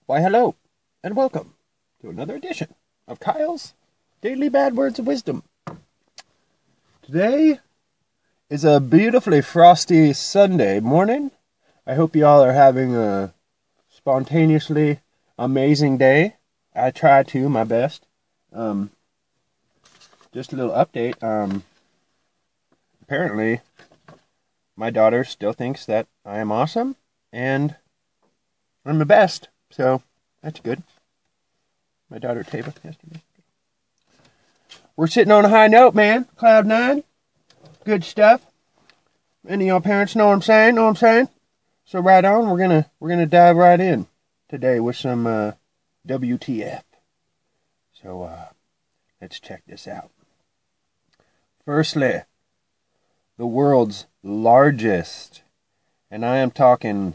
Why, hello, and welcome to another edition of Kyle's Daily Bad Words of Wisdom. Today is a beautifully frosty Sunday morning. I hope you all are having a spontaneously amazing day. I try to, my best. Just a little update. Apparently, my daughter still thinks that I am awesome, and I'm the best. So, that's good. My daughter Tava yesterday. We're sitting on a high note, man. Cloud 9. Good stuff. Any of y'all parents know what I'm saying? So right on, we're gonna dive right in today with some WTF. So let's check this out. Firstly, the world's largest, and I'm talking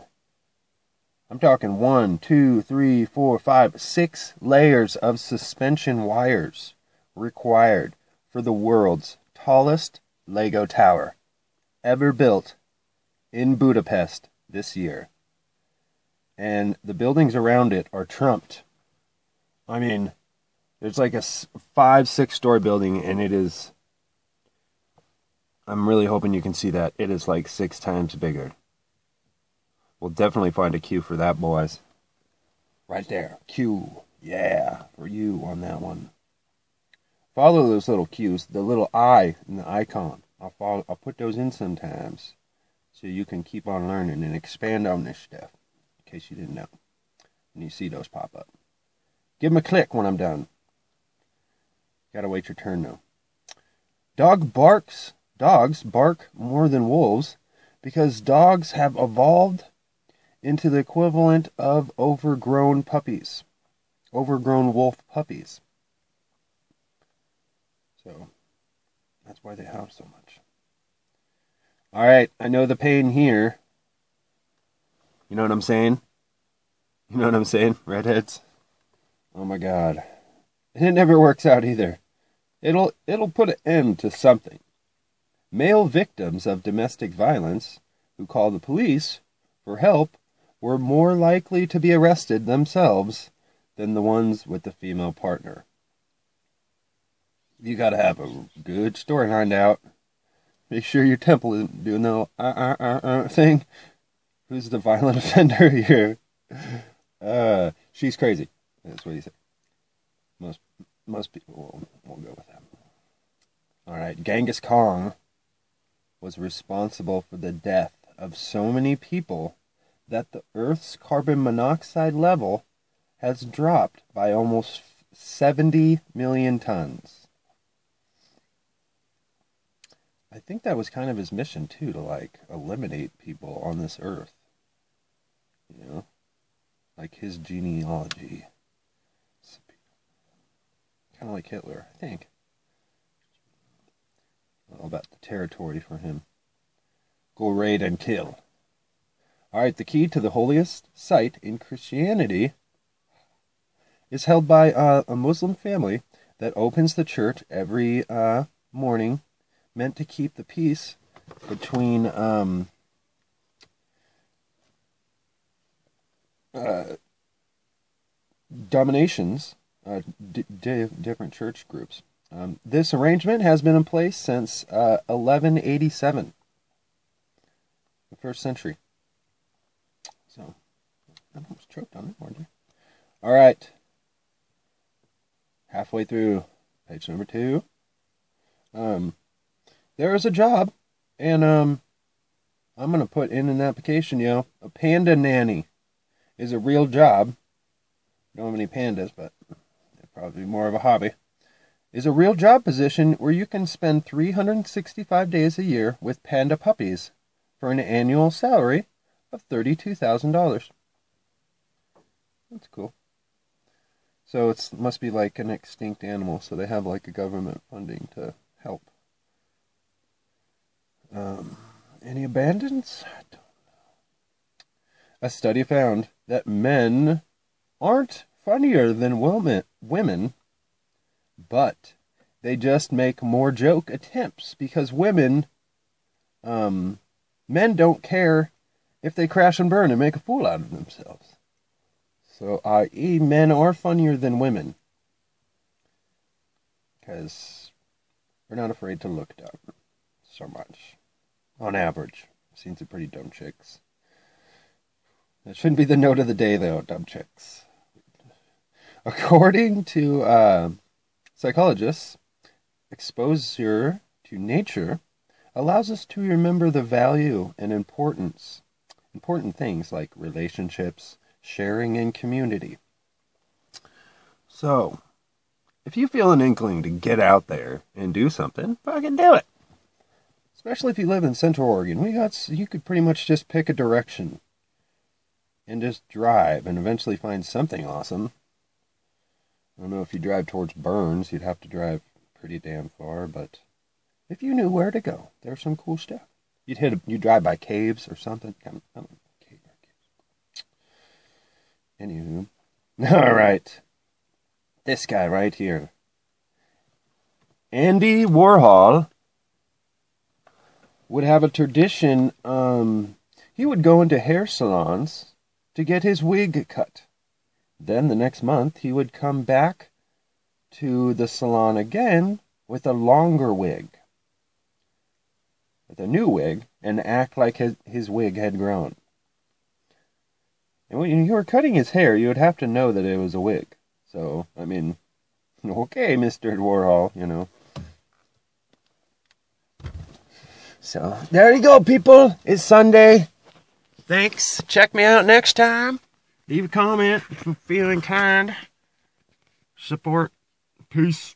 1, 2, 3, 4, 5, 6 layers of suspension wires required for the world's tallest Lego tower ever built in Budapest this year. And the buildings around it are trumped. I mean, there's like a 5-6 story building, and it is, I'm really hoping you can see that, it is like 6 times bigger. We'll definitely find a Q for that, boys. Right there. Q. Yeah, for you on that one. Follow those little Qs, the little I in the icon. I'll put those in sometimes so you can keep on learning and expand on this stuff, in case you didn't know. And you see those pop up. Give them a click when I'm done. Gotta wait your turn, though. Dogs bark more than wolves because dogs have evolved into the equivalent of overgrown wolf puppies. So, that's why they howl so much. Alright, I know the pain here. You know what I'm saying? Redheads? Oh my god. And it never works out either. It'll put an end to something. Male victims of domestic violence who call the police for help were more likely to be arrested themselves than the ones with the female partner. You gotta have a good story lined out. Make sure your temple isn't doing the thing. Who's the violent offender here? She's crazy. That's what he said. Most people will go with that. Alright, Genghis Khan was responsible for the death of so many people that the Earth's carbon monoxide level has dropped by almost 70 million tons. I think that was kind of his mission, too, to, like, eliminate people on this Earth. You know? Like his genealogy. Kind of like Hitler, I think. All about the territory for him. Go raid and kill. Alright, the key to the holiest site in Christianity is held by a Muslim family that opens the church every morning, meant to keep the peace between dominations, different church groups. This arrangement has been in place since 1187, the 1st century. So, I almost choked on it, weren't you? Alright. Halfway through page number 2. There is a job, and I'm going to put in an application, a panda nanny is a real job. Don't have any pandas, but they're probably more of a hobby. Is a real job position where you can spend 365 days a year with panda puppies for an annual salary of $32,000. That's cool. So it must be like an extinct animal, so they have like a government funding to help. Any abandons? I don't know. A study found that men aren't funnier than women, but they just make more joke attempts because men don't care if they crash and burn and make a fool out of themselves. So, men are funnier than women. Because we're not afraid to look dumb so much. On average. I've seen some pretty dumb chicks. That shouldn't be the note of the day, though, dumb chicks. According to psychologists, exposure to nature allows us to remember the value and important things like relationships, sharing, and community. So, if you feel an inkling to get out there and do something, fucking do it. Especially if you live in Central Oregon. You could pretty much just pick a direction and just drive and eventually find something awesome. I don't know, if you drive towards Burns, you'd have to drive pretty damn far, but if you knew where to go, there's some cool stuff. You'd drive by caves or something. Anywho. Alright. This guy right here. Andy Warhol would have a tradition. He would go into hair salons to get his wig cut. Then the next month he would come back to the salon again with a longer wig. With a new wig, and act like his wig had grown. And when you were cutting his hair, you would have to know that it was a wig. So, I mean, okay, Mr. Warhol, you know. So, there you go, people. It's Sunday. Thanks. Check me out next time. Leave a comment if you're feeling kind. Support. Peace.